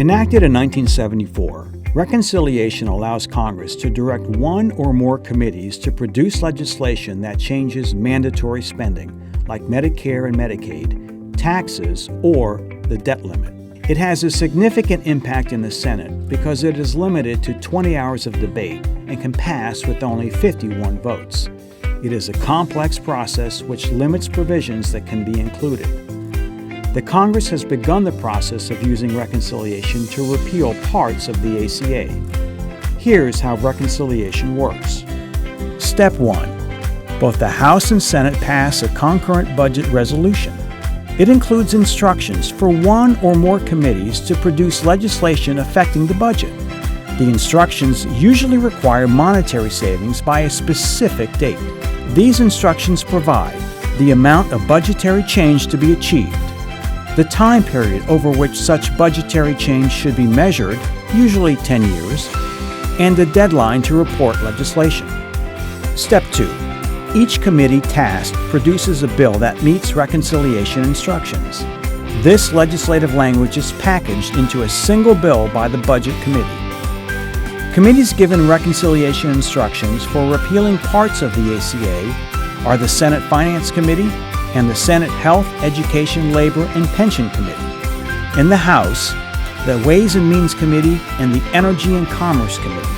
Enacted in 1974, reconciliation allows Congress to direct one or more committees to produce legislation that changes mandatory spending, like Medicare and Medicaid, taxes, or the debt limit. It has a significant impact in the Senate because it is limited to 20 hours of debate and can pass with only 51 votes. It is a complex process which limits provisions that can be included. The Congress has begun the process of using reconciliation to repeal parts of the ACA. Here's how reconciliation works. Step 1. Both the House and Senate pass a concurrent budget resolution. It includes instructions for one or more committees to produce legislation affecting the budget. The instructions usually require monetary savings by a specific date. These instructions provide the amount of budgetary change to be achieved, the time period over which such budgetary change should be measured, usually 10 years, and the deadline to report legislation. Step 2. Each committee tasked produces a bill that meets reconciliation instructions. This legislative language is packaged into a single bill by the Budget Committee. Committees given reconciliation instructions for repealing parts of the ACA are the Senate Finance Committee and the Senate Health, Education, Labor, and Pension Committee. In the House, the Ways and Means Committee and the Energy and Commerce Committee.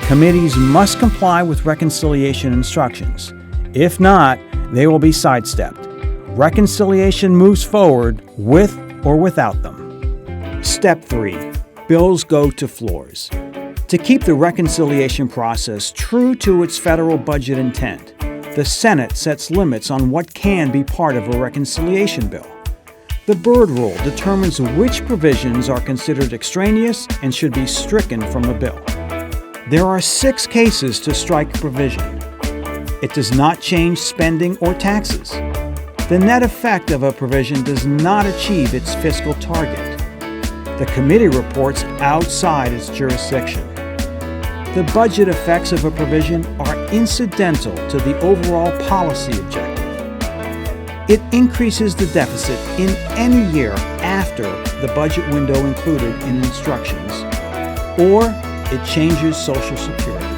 Committees must comply with reconciliation instructions. If not, they will be sidestepped. Reconciliation moves forward with or without them. Step 3. Bills go to floors. To keep the reconciliation process true to its federal budget intent, the Senate sets limits on what can be part of a reconciliation bill. The Byrd Rule determines which provisions are considered extraneous and should be stricken from a bill. There are 6 cases to strike a provision. It does not change spending or taxes. The net effect of a provision does not achieve its fiscal target. The committee reports outside its jurisdiction. The budget effects of a provision are incidental to the overall policy objective. It increases the deficit in any year after the budget window included in instructions, or it changes Social Security.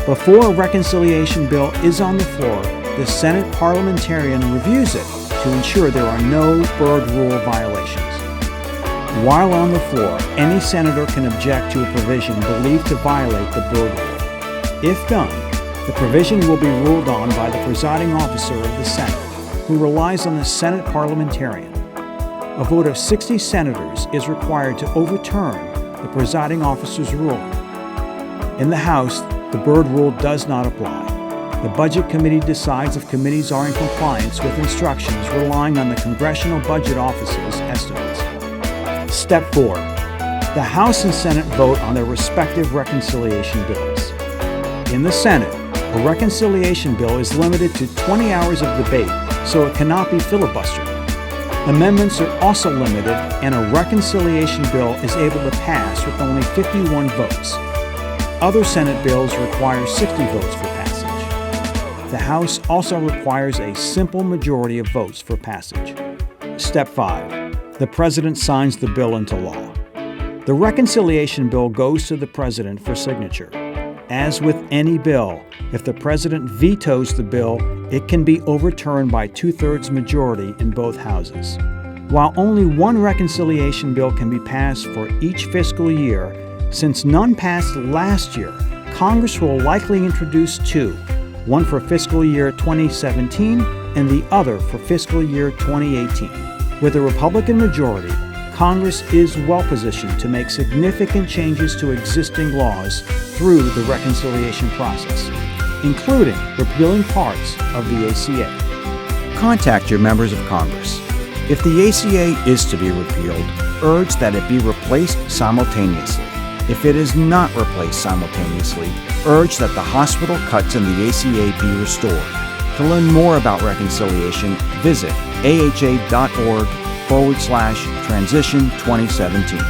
Before a reconciliation bill is on the floor, the Senate parliamentarian reviews it to ensure there are no Byrd Rule violations. While on the floor, any senator can object to a provision believed to violate the Byrd Rule. If done, the provision will be ruled on by the presiding officer of the Senate, who relies on the Senate parliamentarian. A vote of 60 senators is required to overturn the presiding officer's ruling. In the House, the Byrd Rule does not apply. The Budget Committee decides if committees are in compliance with instructions relying on the Congressional Budget Office's estimates. Step 4. The House and Senate vote on their respective reconciliation bills. In the Senate, a reconciliation bill is limited to 20 hours of debate, so it cannot be filibustered. Amendments are also limited, and a reconciliation bill is able to pass with only 51 votes. Other Senate bills require 60 votes for passage. The House also requires a simple majority of votes for passage. Step 5. The President signs the bill into law. The reconciliation bill goes to the President for signature. As with any bill, if the President vetoes the bill, it can be overturned by 2/3 majority in both houses. While only one reconciliation bill can be passed for each fiscal year, since none passed last year, Congress will likely introduce 2, one for fiscal year 2017 and the other for fiscal year 2018. With a Republican majority, Congress is well-positioned to make significant changes to existing laws through the reconciliation process, including repealing parts of the ACA. Contact your members of Congress. If the ACA is to be repealed, urge that it be replaced simultaneously. If it is not replaced simultaneously, urge that the hospital cuts in the ACA be restored. To learn more about reconciliation, visit aha.org/transition 2017.